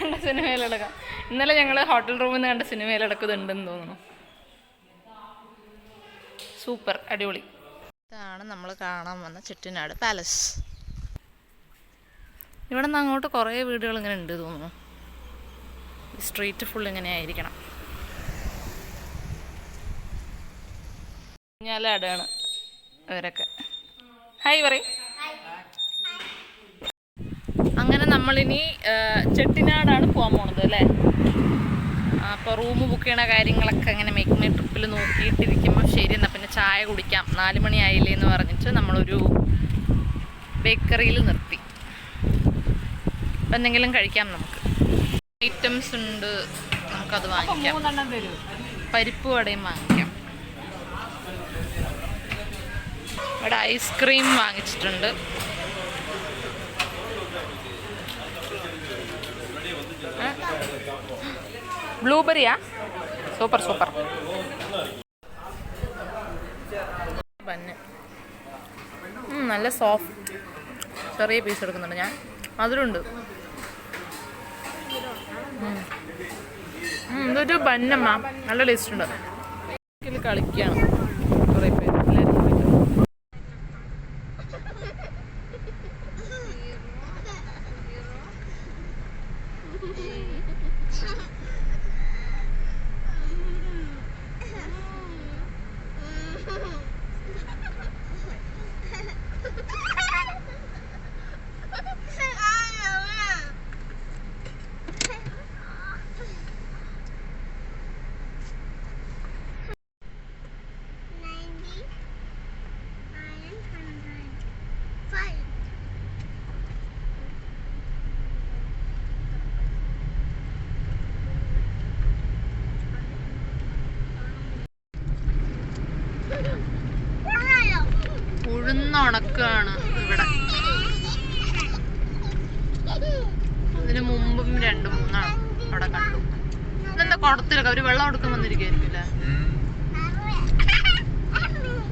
കണ്ട സിനിമയിലടക്കം. ഇന്നലെ ഞങ്ങൾ ഹോട്ടൽ റൂമിൽ നിന്ന് കണ്ട സിനിമയിലടക്കുന്നുണ്ടെന്ന് തോന്നുന്നു. സൂപ്പർ, അടിപൊളി. ഇതാണ് നമ്മൾ കാണാൻ വന്ന ചെട്ടിനാട് പാലസ്. ഇവിടെ നിന്ന് അങ്ങോട്ട് കുറേ വീടുകൾ ഇങ്ങനെ ഉണ്ട് തോന്നുന്നു. സ്ട്രീറ്റ് ഫുൾ ഇങ്ങനെ ആയിരിക്കണം. ഞാലാടാണ് ഇവരൊക്കെ. ഹായ് പറയും. അങ്ങനെ നമ്മളിനി ചെട്ടിനാടാണ് പോകാൻ പോണത് അല്ലേ. അപ്പോൾ റൂം ബുക്ക് ചെയ്യണ കാര്യങ്ങളൊക്കെ അങ്ങനെ മേക്ക് മൈ ട്രിപ്പിൽ നോക്കിയിട്ടിരിക്കുമ്പോൾ ശരി എന്നാൽ പിന്നെ ചായ കുടിക്കാം, 4 മണി ആയില്ലേ എന്ന് പറഞ്ഞിട്ട് നമ്മളൊരു ബേക്കറിയിൽ നിർത്തി. അപ്പം എന്തെങ്കിലും കഴിക്കാം നമുക്ക്. ഐറ്റംസ് ഉണ്ട്, നമുക്കത് വാങ്ങിക്കാം. പരിപ്പ് വടയും വാങ്ങിക്കാം. ഇവിടെ ഐസ്ക്രീം വാങ്ങിച്ചിട്ടുണ്ട്. ബ്ലൂബെറിയാ? Super super. ബന്ന് നല്ല സോഫ്റ്റ്, ചെറിയ പീസ് എടുക്കുന്നുണ്ട് ഞാൻ. മധുരമുണ്ട്. ഇതൊരു ബന്നമ്മ, നല്ല ടേസ്റ്റ് ഉണ്ട്. കളിക്കുകയാണ് കുറേ പേര്. ഉണക്കാണ് ഇവിടെ. ഇതിന് മുമ്പും 2-3 അവിടെ കണ്ടു. ഇതെന്താ കുടത്തിലൊക്കെ അവര് വെള്ളം എടുക്കാൻ വന്നിരിക്കുമായിരിക്കും അല്ലേ.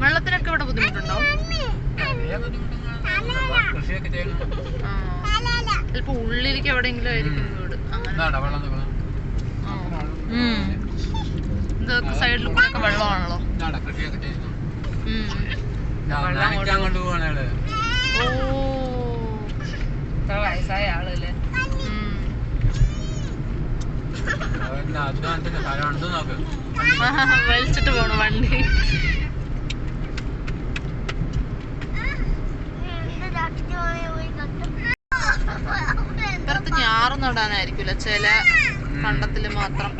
വെള്ളത്തിനൊക്കെ ഇവിടെ ബുദ്ധിമുട്ടുണ്ടോ? ചിലപ്പോ ഉള്ളിലേക്ക് എവിടെയെങ്കിലും ആയിരിക്കും വീട്. ഇതൊക്കെ സൈഡിൽ കൂടെ ഒക്കെ വെള്ളമാണല്ലോ. വയസ്സായ ആളല്ലേ. വലിച്ചിട്ട് പോണു വണ്ടി. ഇപ്പുറത്ത് ഞാറ് നടാനായിരിക്കില്ല, ചില കണ്ടത്തില് മാത്രം.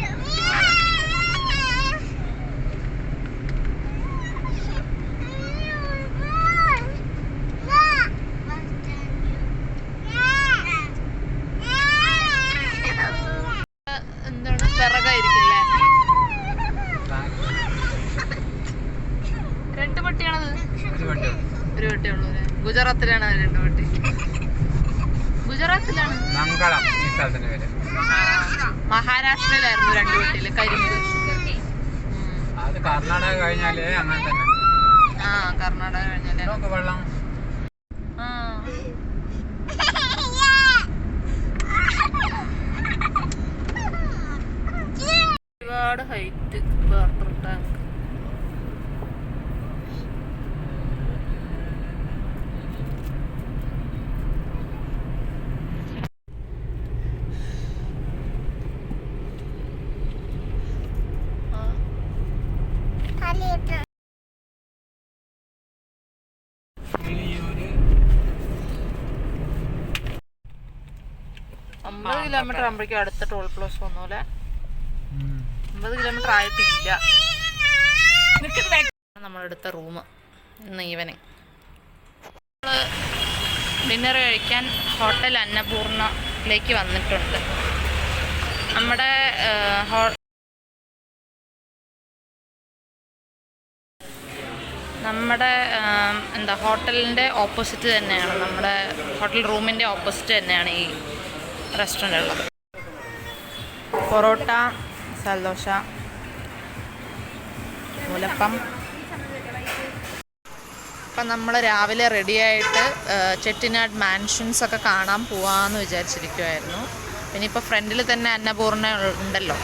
എന്താണ് വിറകായിരിക്കില്ലേ? 2 പട്ടിയാണത്. ഒരു പട്ടിയുള്ളൂ. ഗുജറാത്തിലാണ് 2 പട്ടി. ഗുജറാത്തിലാണ്. മഹാരാഷ്ട്രയിലായിരുന്നു 2 പട്ടിയില്. കരിമ്പ്. കർണാടക കഴിഞ്ഞാലേ അങ്ങനെ തന്നെ. കർണാടക കഴിഞ്ഞാലേ വെള്ളം. ഒരുപാട് ഹൈറ്റ് വാട്ടർ ടാങ്ക്. $50 കിലോമീറ്റർ ആകുമ്പോഴേക്കും അടുത്ത ടോൾ പ്ലാസ വന്നൂലെ. 50 കിലോമീറ്റർ ആയിട്ടില്ല. നമ്മളെടുത്ത റൂം ഇന്ന് ഈവനിങ്. നമ്മൾ ഡിന്നർ കഴിക്കാൻ ഹോട്ടൽ അന്നപൂർണയിലേക്ക് വന്നിട്ടുണ്ട്. നമ്മുടെ ഹോട്ടലിൻ്റെ ഓപ്പോസിറ്റ് തന്നെയാണ്, നമ്മുടെ ഹോട്ടൽ റൂമിൻ്റെ ഓപ്പോസിറ്റ് തന്നെയാണ് ഈ റെസ്റ്റോറൻ്റ് ഉള്ളത്. പൊറോട്ട, മസാലദോശ, നൂലപ്പം. അപ്പം നമ്മൾ രാവിലെ റെഡിയായിട്ട് ചെട്ടിനാട് മാൻഷൻസ് ഒക്കെ കാണാൻ പോവാമെന്ന് വിചാരിച്ചിരിക്കുമായിരുന്നു. പിന്നെ ഇപ്പോൾ ഫ്രണ്ടിൽ തന്നെ അന്നപൂർണ്ണ ഉണ്ടല്ലോ,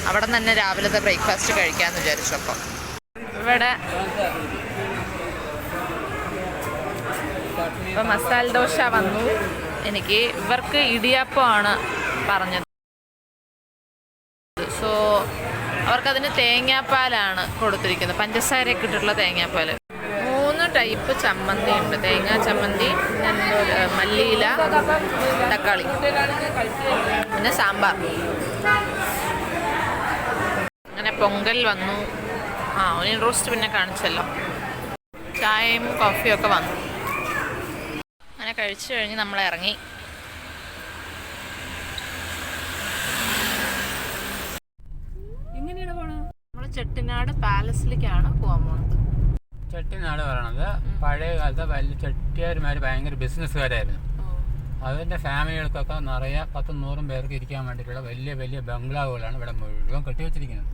അവിടെ തന്നെ രാവിലത്തെ ബ്രേക്ക്ഫാസ്റ്റ് കഴിക്കാമെന്ന് വിചാരിച്ചു. അപ്പം ഇവിടെ ഇപ്പം മസാല ദോശ വന്നു എനിക്ക്. ഇവർക്ക് ഇടിയപ്പമാണ് പറഞ്ഞത്. സോ അവർക്കതിന് തേങ്ങാപ്പാലാണ് കൊടുത്തിരിക്കുന്നത്, പഞ്ചസാരയൊക്കെ ഇട്ടിട്ടുള്ള തേങ്ങാപ്പാൽ. 3 ടൈപ്പ് ചമ്മന്തി ഉണ്ട്. തേങ്ങാ ചമ്മന്തി, മല്ലിയില, തക്കാളി, പിന്നെ സാമ്പാർ. അങ്ങനെ പൊങ്കൽ വന്നു. ഒനിയൻ റോസ്റ്റ് പിന്നെ കാണിച്ചല്ലോ. ചായയും കോഫിയും ഒക്കെ വന്നു. അങ്ങനെ കഴിച്ചു കഴിഞ്ഞ് നമ്മൾ ഇറങ്ങി. നമ്മൾ ചെട്ടിനാട് പാലസിലേക്കാണ് പോകാൻ പോകുന്നത്. ചെട്ടിനാട് പറയണത് പഴയ കാലത്തെ വലിയ ചെട്ടിയാർമാർ ഭയങ്കര ബിസിനസ്സുകാരായിരുന്നു. അതിൻ്റെ ഫാമിലികൾക്കൊക്കെ നിറയെ 10-100 പേർക്ക് ഇരിക്കാൻ വേണ്ടിയിട്ടുള്ള വലിയ വലിയ ബംഗ്ലാവുകളാണ് ഇവിടെ മുഴുവൻ കെട്ടിവെച്ചിരിക്കുന്നത്.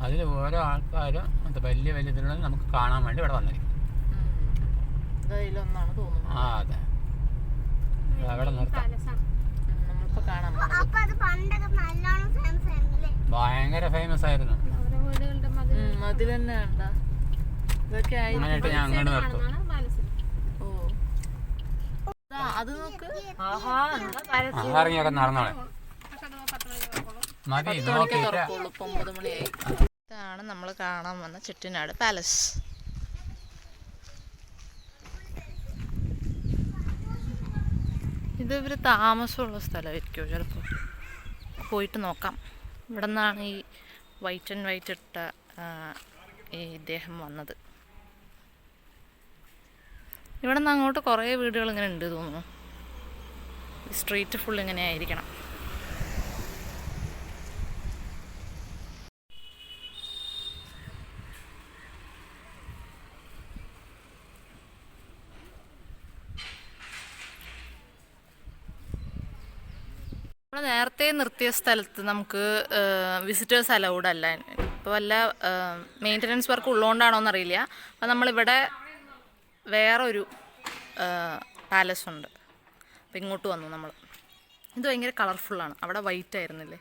അതിൽ ഓരോ ആൾക്കാരും വലിയ വലിയ ഇതിലുള്ള നമുക്ക് കാണാൻ വേണ്ടി ഇവിടെ വന്നിരിക്കും. അതെ, അവിടെ നിർത്താം. ഭയങ്കര ഫേമസ് ആയിരുന്നു. അങ്ങനെയായിട്ട് ഞാൻ അങ്ങോട്ട് നിർത്തും. ഇറങ്ങിയൊക്കെ നടന്നോളെ മതി. ഇതാണ് നമ്മൾ കാണാൻ വന്ന ചെട്ടിനാട് പാലസ്. ഇത് ഇവർ താമസമുള്ള സ്ഥലമായിരിക്കുമോ ചിലപ്പോൾ, പോയിട്ട് നോക്കാം. ഇവിടെ നിന്നാണ് ഈ വൈറ്റ് ആൻഡ് വൈറ്റ് ഇട്ട ഈ ഇദ്ദേഹം വന്നത്. ഇവിടെ നിന്ന് അങ്ങോട്ട് കുറേ വീടുകൾ ഇങ്ങനെ ഉണ്ട് തോന്നുന്നു. സ്ട്രീറ്റ് ഫുൾ ഇങ്ങനെ ആയിരിക്കണം. നമ്മൾ നേരത്തെ നിർത്തിയ സ്ഥലത്ത് നമുക്ക് വിസിറ്റേഴ്സ് അലൗഡ് അല്ല. ഇപ്പോൾ വല്ല മെയിൻ്റനൻസ് വർക്ക് ഉള്ളതുകൊണ്ടാണോ എന്നറിയില്ല. അപ്പോൾ നമ്മളിവിടെ വേറൊരു പാലസ് ഉണ്ട്. അപ്പോൾ ഇങ്ങോട്ട് വന്നു നമ്മൾ. ഇത് ഭയങ്കര കളർഫുള്ളാണ്. അവിടെ വൈറ്റ് ആയിരുന്നില്ലേ.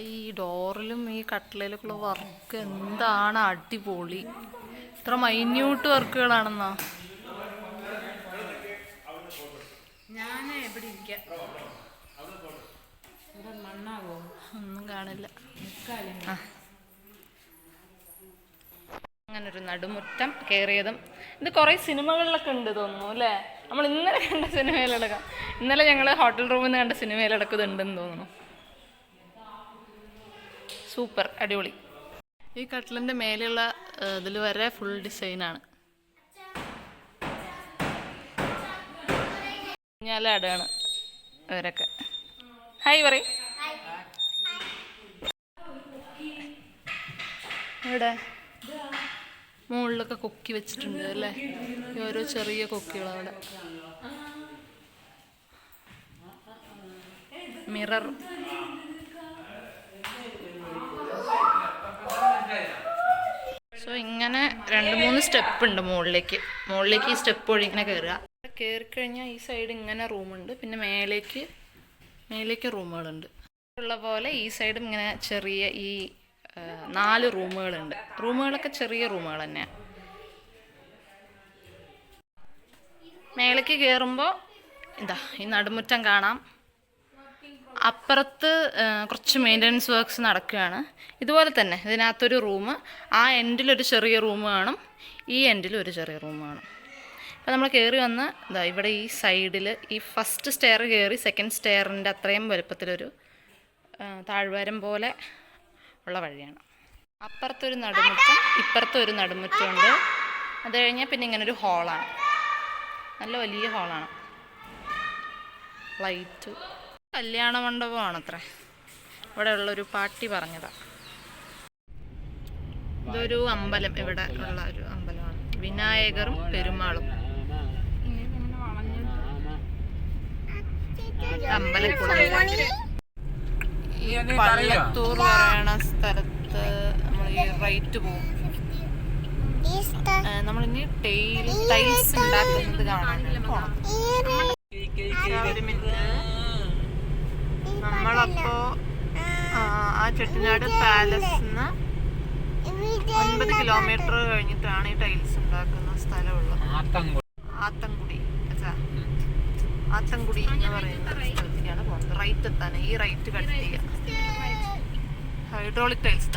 ഈ ഡോറിലും ഈ കട്ടിലയിലൊക്കെയുള്ള വർക്ക് എന്താണ് അടിപൊളി. ഇത്ര മൈന്യൂട്ട് വർക്കുകളാണെന്നാ. ഞാൻ എവിടെ ഇരിക്കാം, ഒന്നും കാണില്ല. അങ്ങനൊരു നടുമുറ്റം കയറിയതും ഇത് കുറേ സിനിമകളിലൊക്കെ ഉണ്ട് തോന്നുന്നു അല്ലേ. നമ്മൾ ഇന്നലെ കണ്ട സിനിമയിലടക്കം, ഇന്നലെ ഞങ്ങൾ ഹോട്ടൽ റൂമിൽ നിന്ന് കണ്ട സിനിമയിലടക്കം ഇതുണ്ടെന്ന് തോന്നുന്നു. സൂപ്പർ, അടിപൊളി. ഈ കട്ടിലിൻ്റെ മേലെയുള്ള ഇതിൽ വരെ ഫുൾ ഡിസൈനാണ്. ഞാലാടാണ് ഇവരൊക്കെ. ഹായ് പറയും. ഇവിടെ മുകളിലൊക്കെ കൊക്കി വെച്ചിട്ടുണ്ട് അല്ലേ, ഓരോ ചെറിയ കൊക്കികളവിടെ. മിറർ. സോ ഇങ്ങനെ 2-3 സ്റ്റെപ്പ് ഉണ്ട് മുകളിലേക്ക്. ഈ സ്റ്റെപ്പ് വഴി ഇങ്ങനെ കയറുക. കയറിക്കഴിഞ്ഞാൽ ഈ സൈഡ് ഇങ്ങനെ റൂമുണ്ട്, പിന്നെ മേലേക്ക് റൂമുകളുണ്ട്. ഉള്ള പോലെ ഈ സൈഡും ഇങ്ങനെ ചെറിയ ഈ 4 റൂമുകളുണ്ട്. റൂമുകളൊക്കെ ചെറിയ റൂമുകൾ തന്നെയാണ്. മേലേക്ക് കയറുമ്പോൾ ഇതാ ഈ നടുമുറ്റം കാണാം. അപ്പുറത്ത് കുറച്ച് മെയിൻ്റനൻസ് വർക്ക്സ് നടക്കുകയാണ്. ഇതുപോലെ തന്നെ ഇതിനകത്തൊരു റൂം, ആ എൻഡിലൊരു ചെറിയ റൂം കാണും, ഈ എൻഡിലും ഒരു ചെറിയ റൂം കാണും. അപ്പോൾ നമ്മൾ കയറി വന്ന് ഇതാ ഇവിടെ ഈ സൈഡിൽ ഈ ഫസ്റ്റ് സ്റ്റെയർ കയറി സെക്കൻഡ് സ്റ്റെയറിൻ്റെ അത്രയും വലുപ്പത്തിലൊരു താഴ്വാരം പോലെ ഉള്ള വഴിയാണ്. അപ്പുറത്തൊരു നടുമുറ്റം, ഇപ്പുറത്തൊരു നടുമുറ്റമുണ്ട്. അത് കഴിഞ്ഞാൽ പിന്നെ ഇങ്ങനൊരു ഹാളാണ്, നല്ല വലിയ ഹാളാണ്. ലൈറ്റ്. കല്യാണ മണ്ഡപമാണത്ര. ഇവിടെ ഉള്ളൊരു പാട്ടി പറഞ്ഞതാണ്. ഇതൊരു അമ്പലം, ഇവിടെ ഉള്ള ഒരു അമ്പലമാണ്. വിനായകരും പെരുമാളും. അമ്പലക്കുളം. ഈ പള്ളത്തൂർ പറയണ സ്ഥലത്ത് നമ്മൾ ഈ റൈറ്റ് പോകും. നമ്മളിനി ടൈൽസ് ഉണ്ടാക്കുന്നത് കാണാനായിട്ട് പോണം. ഒരു മിനിറ്റ്. നമ്മളപ്പോ ആ ചെട്ടിനാട് പാലസിന്ന് 9 കിലോമീറ്റർ കഴിഞ്ഞിട്ടാണ് ഈ ടൈൽസ് ഉണ്ടാക്കുന്ന സ്ഥലമുള്ളത്. ആത്തൻകുടി ആത്തൻകുടി എന്ന് പറയുന്ന സ്ഥലത്തേക്കാണ് പോകുന്നത്. റൈറ്റ് എത്താൻ ഈ റൈറ്റ് കട്ട് ചെയ്യുക. Hydraulic tiles